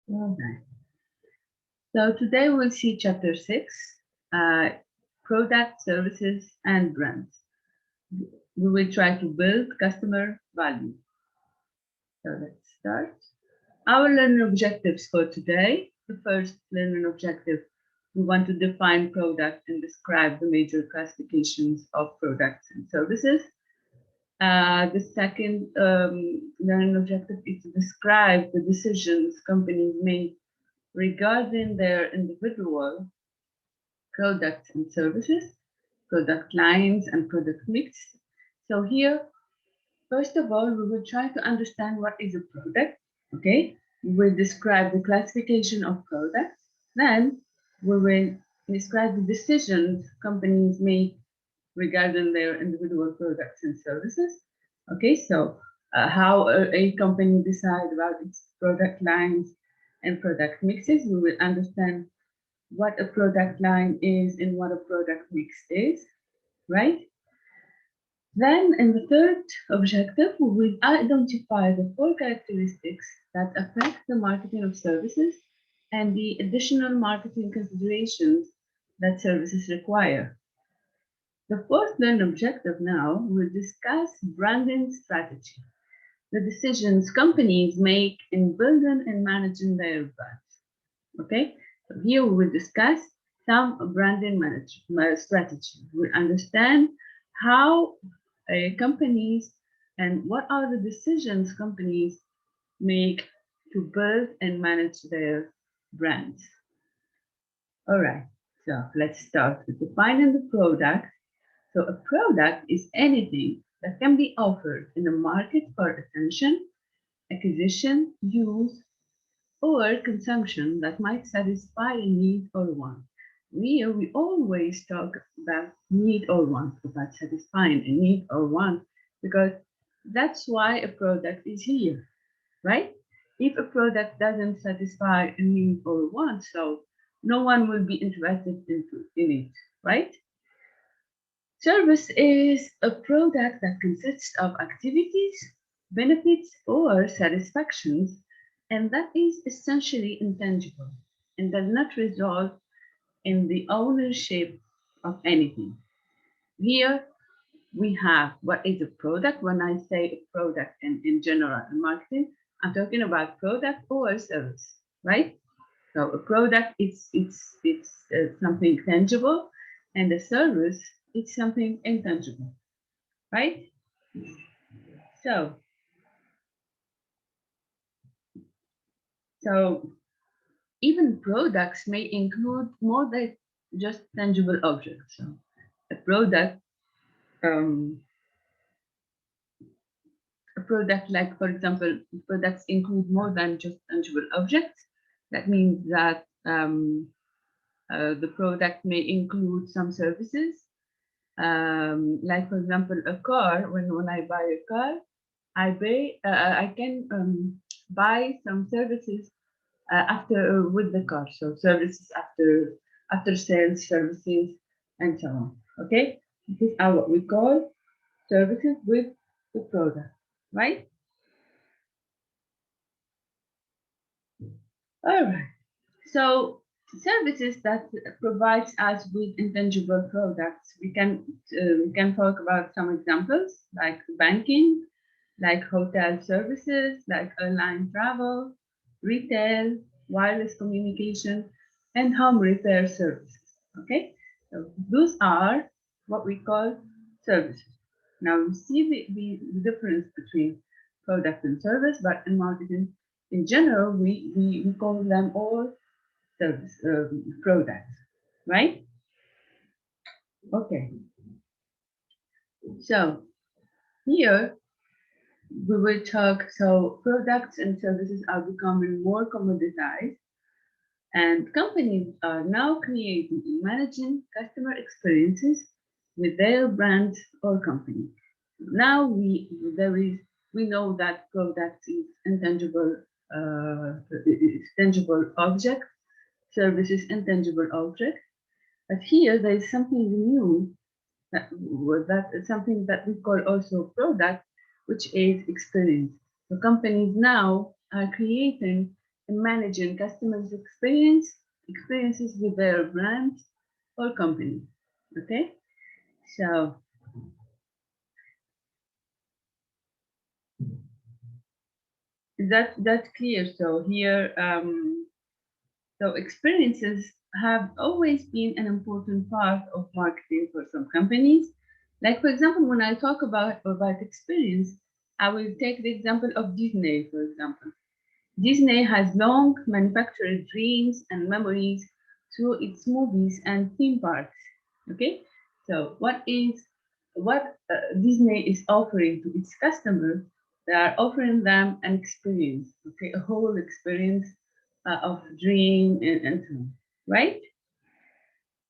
Okay. So today we'll see chapter 6, uh, product, services, and brands. We will try to build customer value. So let's start. Our learning objectives for today. The first learning objective, we want to define product and describe the major classifications of products and services. The second learning objective is to describe the decisions companies make regarding their individual products and services, product lines, and product mix. So here, first of all, we will try to understand what is a product, okay? We will describe the classification of products. Then we will describe the decisions companies make regarding their individual products and services. Okay, so how a company decide about its product lines and product mixes. We will understand what a product line is and what a product mix is, right? Then in the third objective, we will identify the 4 characteristics that affect the marketing of services and the additional marketing considerations that services require. The fourth learned objective now will discuss branding strategy, the decisions companies make in building and managing their brands. Okay, so here we will discuss some branding management strategy. We'll understand how companies and what are the decisions companies make to build and manage their brands. All right, so let's start with defining the product. So a product is anything that can be offered in the market for attention, acquisition, use, or consumption that might satisfy a need or want. We always talk about need or want, about satisfying a need or want, because that's why a product is here, right? If a product doesn't satisfy a need or want, so no one will be interested in it, right? Service is a product that consists of activities, benefits, or satisfactions, and that is essentially intangible and does not result in the ownership of anything. Here we have what is a product. When I say a product in general in marketing, I'm talking about product or service, right? So a product it's something tangible, and a service it's something intangible, right? So so even products may include more than just tangible objects. So a product um, a product like, for example, products include more than just tangible objects. That means that the product may include some services. Like, for example, a car. When I buy a car, I can buy some services after with the car. So services after sales services and so on. Okay, this are what we call services with the product, right? All right. So services that provides us with intangible products. We can talk about some examples like banking, like hotel services, like airline travel, retail, wireless communication, and home repair services. Okay, so those are what we call services. Now you see the difference between product and service, but in marketing in general, we call them all service products, right? Okay, so here we will talk. So products and services are becoming more commoditized, and companies are now creating and managing customer experiences with their brand or company. Now we know that product is intangible, it's tangible object, service is intangible object. But here there is something new that is something that we call also product, which is experience. So companies now are creating in managing customers' experiences with their brand or company. Okay, so that's clear. So here, so experiences have always been an important part of marketing for some companies. Like for example, when I talk about experience, I will take the example of Disney, for example. Disney has long manufactured dreams and memories through its movies and theme parks. Okay, so what Disney is offering to its customers? They are offering them an experience, okay, a whole experience of dream and so on, right?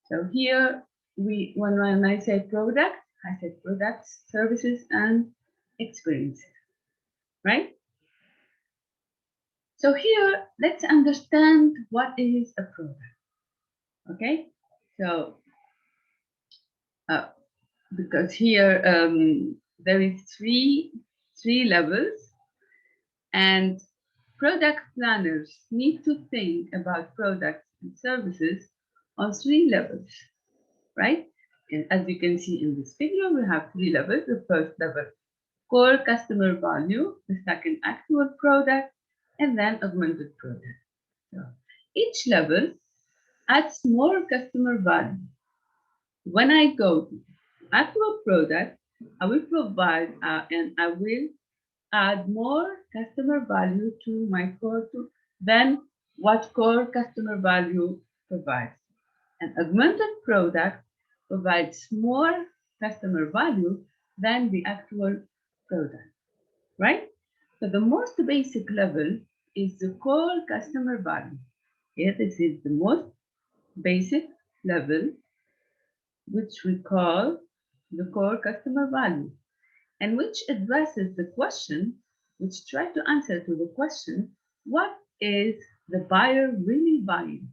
So here when I say product, I said products, services, and experiences, right? So here, let's understand what is a product. Okay, so because here there is three levels, and product planners need to think about products and services on three levels, right? And as you can see in this figure, we have three levels. The first level, core customer value, the second, actual product, and then augmented product. So each level adds more customer value. When I go to actual product, I will provide and I will add more customer value to my core than what core customer value provides. An augmented product provides more customer value than the actual product, right? So the most basic level is the core customer value. Here, this is the most basic level, which we call the core customer value, and which addresses the question, which try to answer to the question, what is the buyer really buying?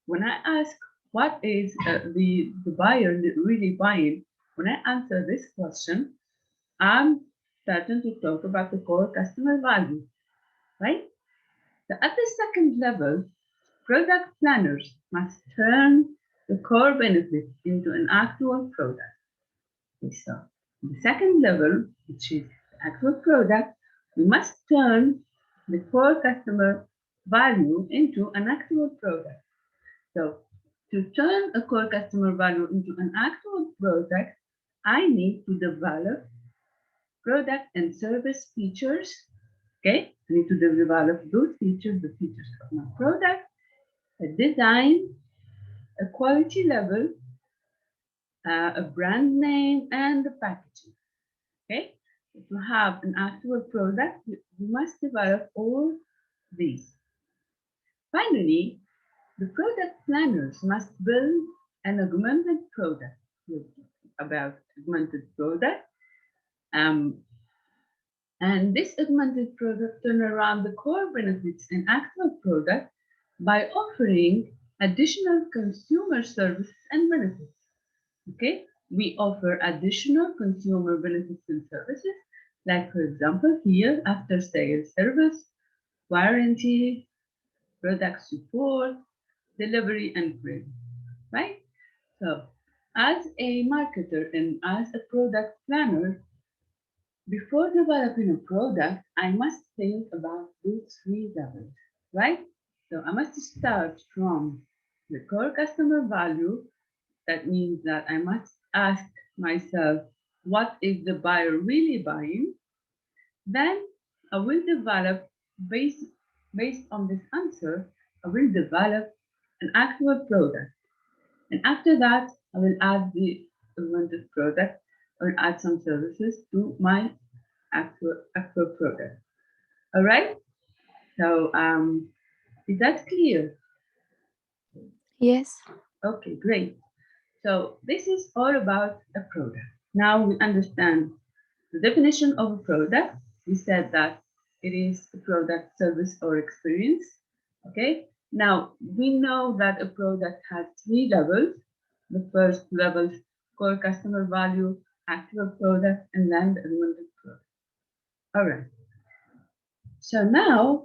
When I ask what is the buyer really buying, when I answer this question, I'm starting to talk about the core customer value, right? So at the second level, product planners must turn the core benefit into an actual product. So the second level, which is the actual product, we must turn the core customer value into an actual product. So to turn a core customer value into an actual product, I need to develop product and service features. Okay, I need to develop those features, the features of my product, a design, a quality level, a brand name, and the packaging. Okay, to have an actual product, we must develop all these. Finally, the product planners must build an augmented product. About augmented product, and this augmented product turn around the core benefits in actual product by offering additional consumer services and benefits. Okay, we offer additional consumer benefits and services, like for example here, after sales service, warranty, product support, delivery, and free, right? So as a marketer and as a product planner, before developing a product, I must think about these three levels, right? So I must start from the core customer value. That means that I must ask myself, what is the buyer really buying? Then I will develop, based on this answer, I will develop an actual product. And after that, I will add the augmented product or add some services to my actual product. All right. So is that clear? Yes. Okay, great. So this is all about a product. Now we understand the definition of a product. We said that it is a product, service, or experience. Okay. Now we know that a product has three levels. The first level, core customer value, actual product, and then the augmented product. All right. So now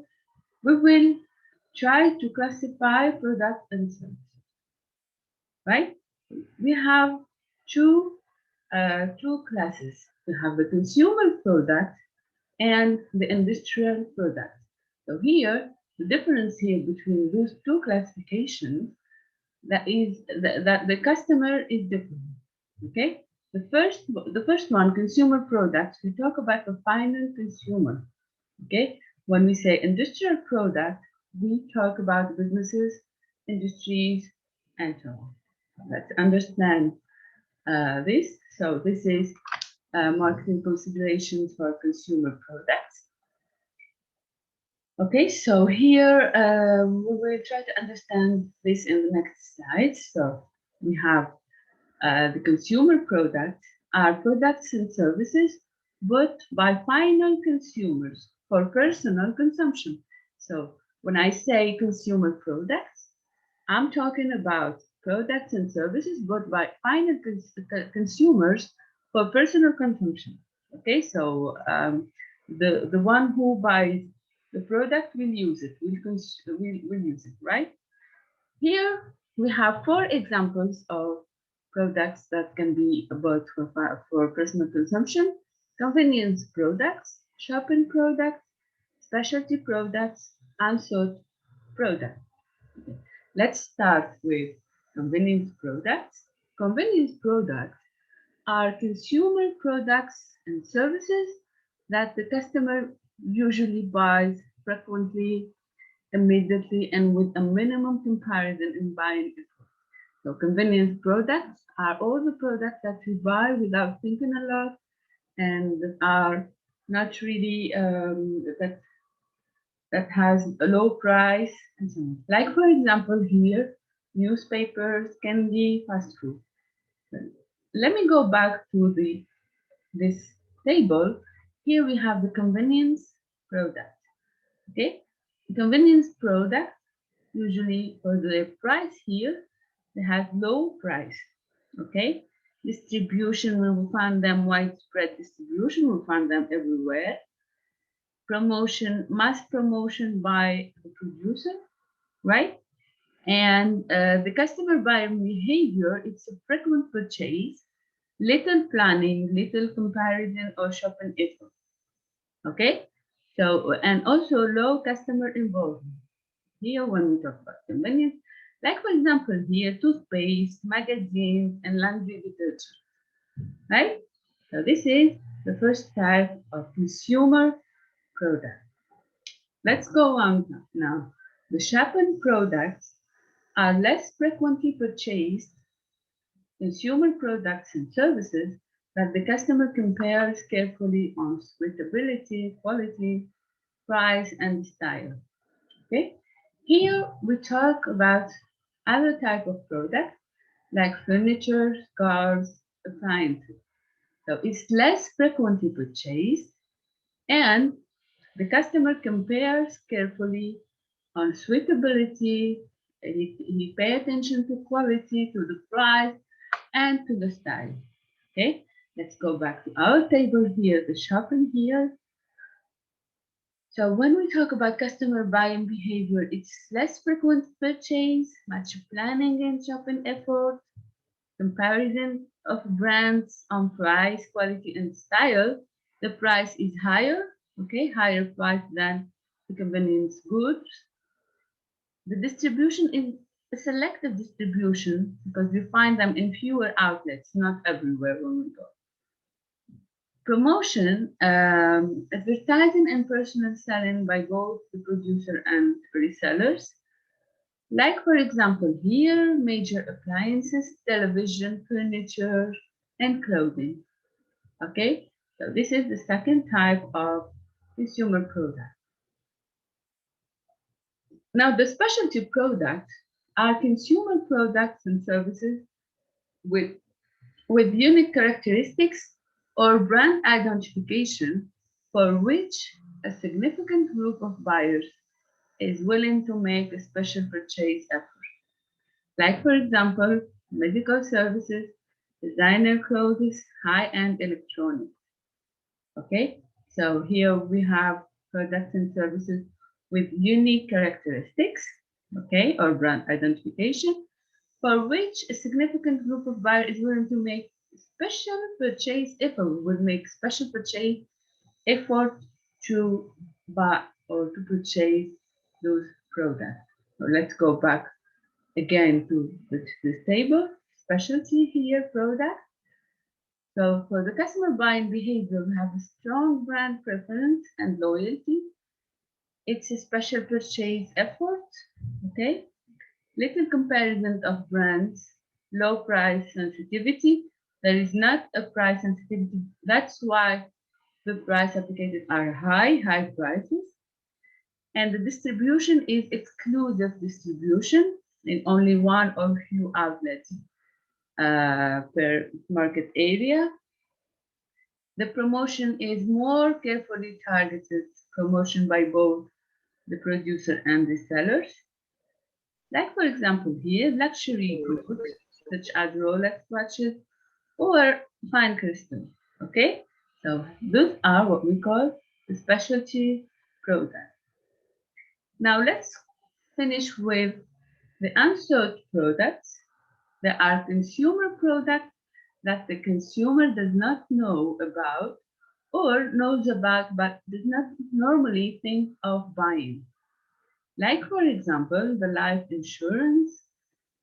we will try to classify products and services, right? We have two classes. We have the consumer product and the industrial product. So here, the difference here between those two classifications that is that the customer is different. Okay, the first one, consumer products. We talk about the final consumer. Okay, when we say industrial product, we talk about businesses, industries, and so on. Let's understand this. So this is marketing considerations for consumer products. Okay, so here we will try to understand this in the next slide. So we have the consumer products are products and services bought by final consumers for personal consumption. So when I say consumer products, I'm talking about products and services bought by final consumers for personal consumption. Okay, so the one who buys the product will use it, will use it, right? Here we have 4 examples of products that can be bought for personal consumption: convenience products, shopping products, specialty products, and sought products. Let's start with convenience products. Convenience products are consumer products and services that the customer usually buys frequently, immediately, and with a minimum comparison in buying effort. So convenience products are all the products that we buy without thinking a lot and that are not really that has a low price and so on. Like for example here, newspapers, candy, fast food. Let me go back to this table. Here we have the convenience product. Okay, the convenience product usually for the price here they have low price. Okay, distribution we will find them widespread distribution. We'll find them everywhere. Promotion, mass promotion by the producer, right? And the customer buying behavior, it's a frequent purchase, little planning, little comparison or shopping effort. Okay, so and also low customer involvement. Here, when we talk about convenience, like for example, here toothpaste, magazines, and laundry detergent, right? So this is the first type of consumer product. Let's go on now. The shopping products are less frequently purchased consumer products and services that the customer compares carefully on suitability, quality, price, and style. Okay, here we talk about other type of products like furniture, cars, appliances. So it's less frequently purchased and the customer compares carefully on suitability, he pay attention to quality, to the price, and to the style. Okay, let's go back to our table here, the shopping here. So when we talk about customer buying behavior, it's less frequent purchase, much planning and shopping effort, comparison of brands on price, quality, and style. The price is higher, okay, higher price than the convenience goods. The distribution is a selective distribution because we find them in fewer outlets, not everywhere when we go. Promotion, advertising and personal selling by both the producer and resellers. Like for example here, major appliances, television, furniture, and clothing. Okay, so this is the second type of consumer product. Now the specialty products are consumer products and services with unique characteristics or brand identification for which a significant group of buyers is willing to make a special purchase effort. Like for example, medical services, designer clothes, high-end electronics. Okay, so here we have products and services with unique characteristics, okay, or brand identification, for which a significant group of buyers is willing to make special purchase effort, will make special purchase effort to buy or to purchase those products. So let's go back again to this table, specialty here, product. So for the customer buying behavior, we have a strong brand preference and loyalty. It's a special purchase effort, okay? Little comparison of brands, low price sensitivity. There is not a price sensitivity. That's why the price applicated are high prices. And the distribution is exclusive distribution in only one or few outlets per market area. The promotion is more carefully targeted promotion by both the producer and the sellers. Like for example here, luxury goods such as Rolex watches or fine crystals, okay? So those are what we call the specialty products. Now let's finish with the unsought products. There are consumer products that the consumer does not know about or knows about but does not normally think of buying. Like, for example, the life insurance,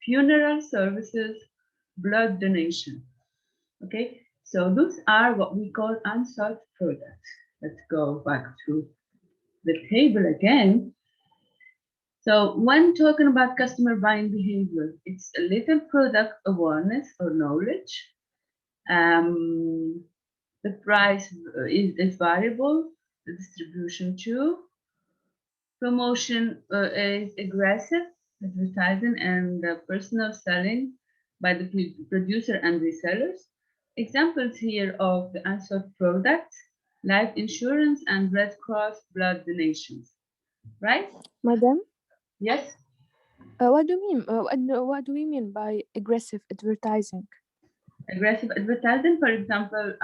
funeral services, blood donation. Okay, so those are what we call unsought products. Let's go back to the table again. So when talking about customer buying behavior, it's a little product awareness or knowledge. The price is variable, the distribution too. Promotion is aggressive, advertising and personal selling by the producer and resellers. Examples here of the unsought products, life insurance and Red Cross blood donations, right? Madam, Yes. what do you mean? What do we mean by aggressive advertising? Aggressive advertising, for example,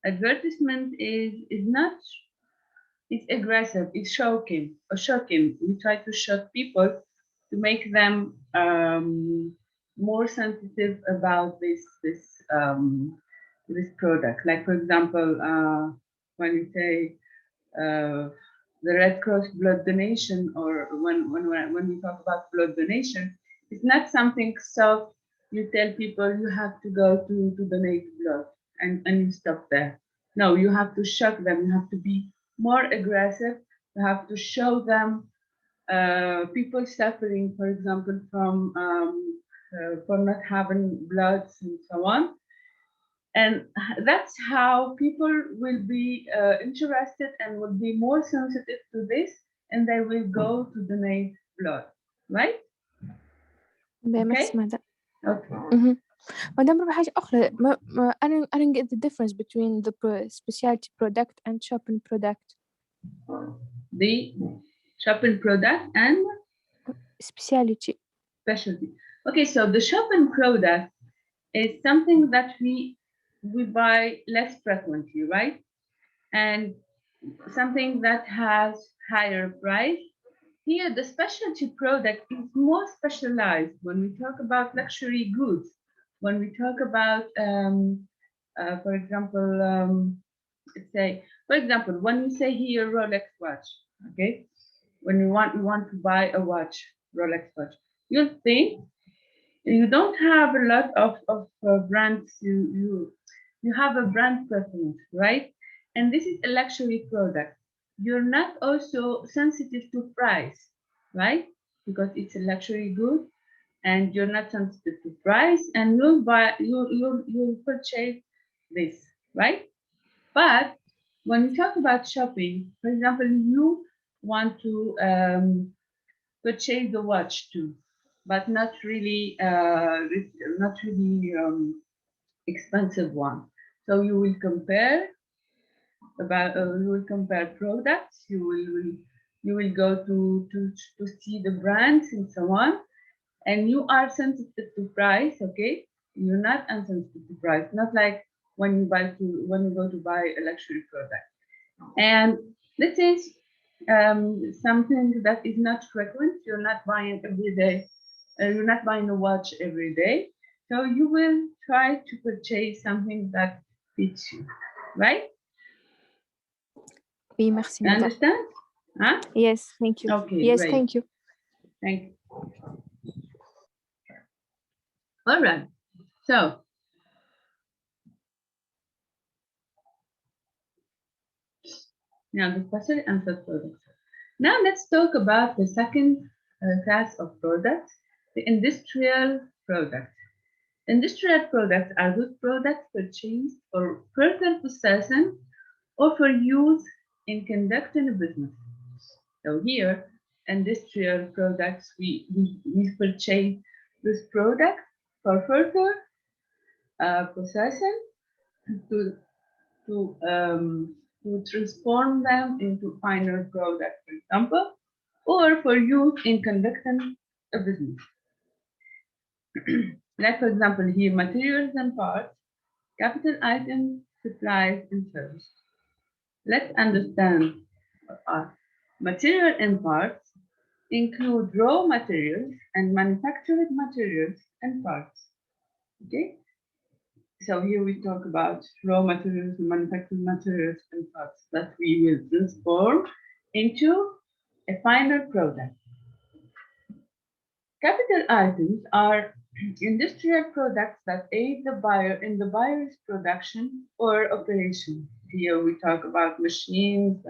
advertisement is not, it's aggressive, it's shocking or shocking. We try to shock people to make them more sensitive about this product. Like for example, when you say the Red Cross blood donation, or when we talk about blood donation, it's not something soft. You tell people you have to go to donate blood and you stop there. No, you have to shock them. You have to be more aggressive. You have to show them people suffering, for example, from for not having blood and so on. And that's how people will be interested and will be more sensitive to this, and they will go to donate blood, right? Merci, Okay. madam. Okay. مدام ربع حاجة أخرى I don't get the difference between the specialty product and shopping product. The shopping product and Specialty. specialty. Okay, so the shopping product is something that we buy less frequently, right? And something that has higher price. Here, the specialty product is more specialized when we talk about luxury goods. When we talk about, for example, let's say, for example, when you say here Rolex watch, okay, when you want to buy a watch, Rolex watch, you'll think you don't have a lot of brands. You have a brand preference, right? And this is a luxury product. You're not also sensitive to price, right? Because it's a luxury good, and you're not sensitive to price, and you'll purchase this, right? But when you talk about shopping, for example, you want to purchase the watch too, but not really expensive one. So you will compare products. You will go to see the brands and so on, and you are sensitive to price. Okay, you're not insensitive to price. Not like when you go to buy a luxury product. And let's say something that is not frequent. You're not buying every day. You're not buying a watch every day. So you will try to purchase something that fits you, right? Oui, merci, You madame. understand? Huh? Yes, thank you. Okay, Yes, great. thank you. Thank you. All right. So now the question and third products. Now let's talk about the second class of products, the industrial products. Industrial products are good products purchased for further processing or for use in conducting a business. So here, industrial products, we purchase this product for further processing to to to transform them into final product, for example, or for use in conducting a business. Like for example, here materials and parts, capital items, supplies, and services. Let's understand what are material and parts include raw materials and manufactured materials and parts. Okay, so here we talk about raw materials and manufactured materials and parts that we will transform into a final product. Capital items are industrial products that aid the buyer in the buyer's production or operation. Here we talk about machines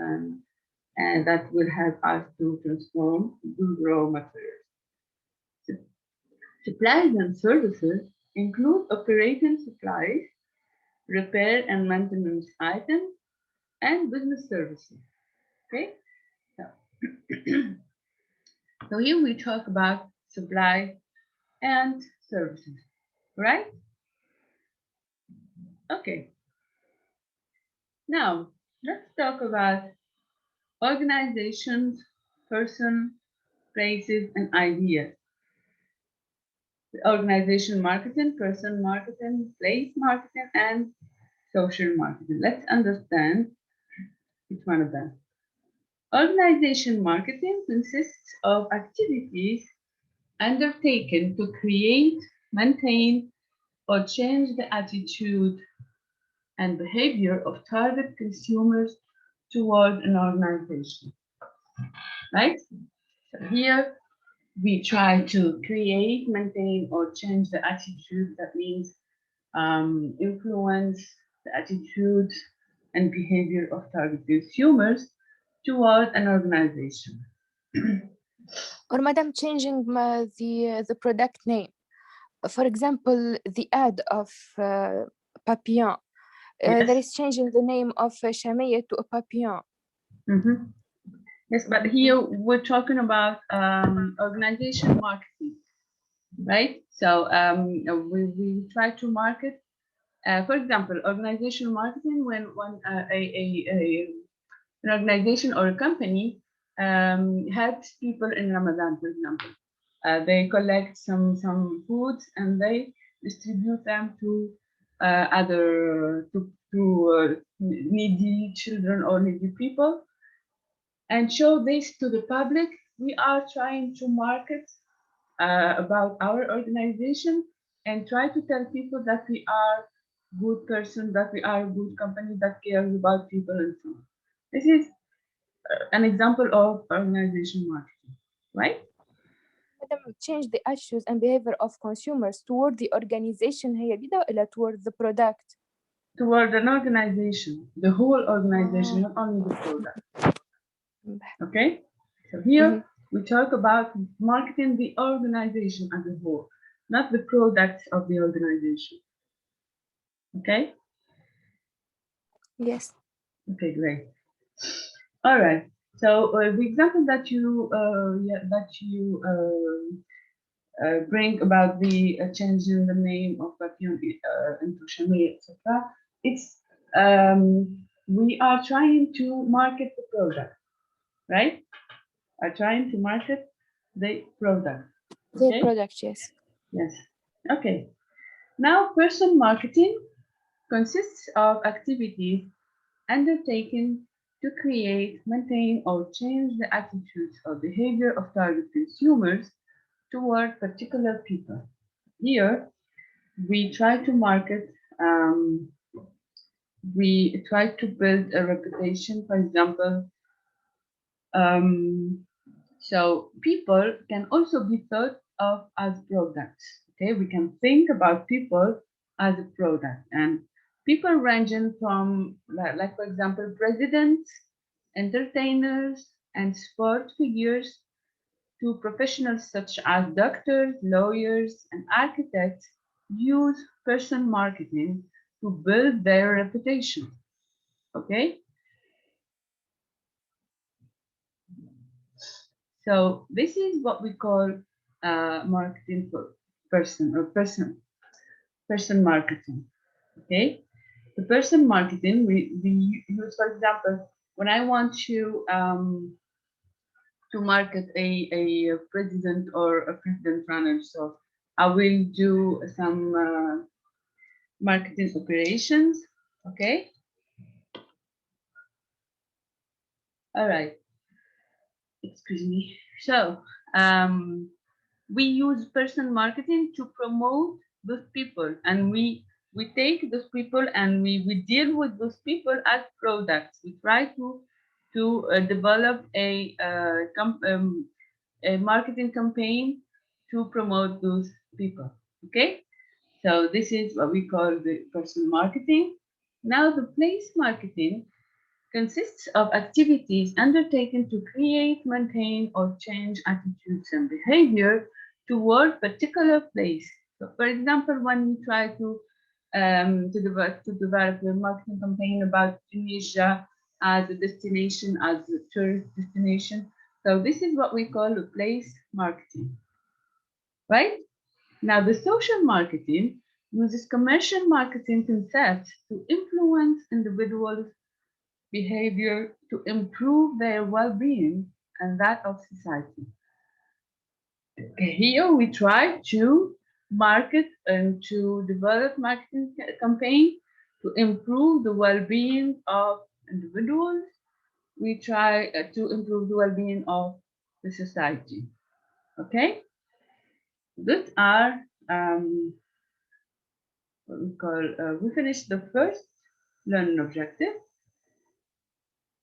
and that will help us to transform those raw materials. Supplies and services include operating supplies, repair and maintenance items, and business services. Okay, so, so here we talk about supply and services, right? Okay, now let's talk about organizations, person, places, and ideas. The organization marketing, person marketing, place marketing, and social marketing. Let's understand each one of them. Organization marketing consists of activities undertaken to create, maintain, or change the attitude and behavior of target consumers toward an organization. Right? So here we try to create, maintain, or change the attitude. That means influence the attitude and behavior of target consumers toward an organization. Or madam, changing the product name. For example, the ad of Papillon. Yes. There is changing the name of Shamia to a Papillon. Mm-hmm. Yes, but here we're talking about organization marketing, right? So we try to market, for example, organizational marketing when an organization or a company helps people in Ramadan, for example. They collect some foods and they distribute them to other needy children or needy people and show this to the public. We are trying to market about our organization and try to tell people that we are good person, that we are a good company that cares about people and so on. This is an example of organization marketing, right? Madam, change the attitudes and behavior of consumers toward the organization هي جديدة ولا toward the product? Toward an organization, the whole organization, not only the product. Okay, so here we talk about marketing the organization as a whole, not the products of the organization. Okay. Yes. Okay, great. All right. So the example that you bring about the changing the name of Papillon into Shamia, etc. It's we are trying to market the product, right? Are trying to market the product. The Okay? product, yes. Yes. Okay. Now, person marketing consists of activities undertaken to to create, maintain, or change the attitudes or behavior of target consumers toward particular people. Here, we try to market, we try to build a reputation, for example. So people can also be thought of as products. Okay, we can think about people as a product, and people ranging from, like for example, presidents, entertainers, and sport figures to professionals such as doctors, lawyers, and architects use person marketing to build their reputation. Okay, so this is what we call marketing for person marketing. Okay, the person marketing we use, for example, when I want to market a president or a president runner, so I will do some marketing operations. Okay, all right, excuse me. So we use person marketing to promote those people, and we take those people and we deal with those people as products. We try to develop a marketing campaign to promote those people. Okay, so this is what we call the person marketing. Now the place marketing consists of activities undertaken to create, maintain, or change attitudes and behavior toward particular place. So, for example, when you try to develop a marketing campaign about Tunisia as a destination, as a tourist destination, so this is what we call a place marketing, right? Now, the social marketing uses commercial marketing concepts to influence individuals' behavior to improve their well-being and that of society. Okay, here we try to market and to develop marketing campaign to improve the well-being of individuals. We try to improve the well-being of the society. Okay, these are what we call. We finished the first learning objective.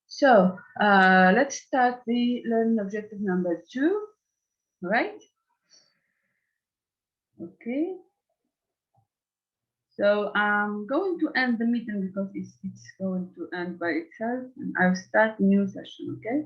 So let's start the learning objective number 2, right? Okay. So I'm going to end the meeting because it's going to end by itself, and I'll start a new session, okay?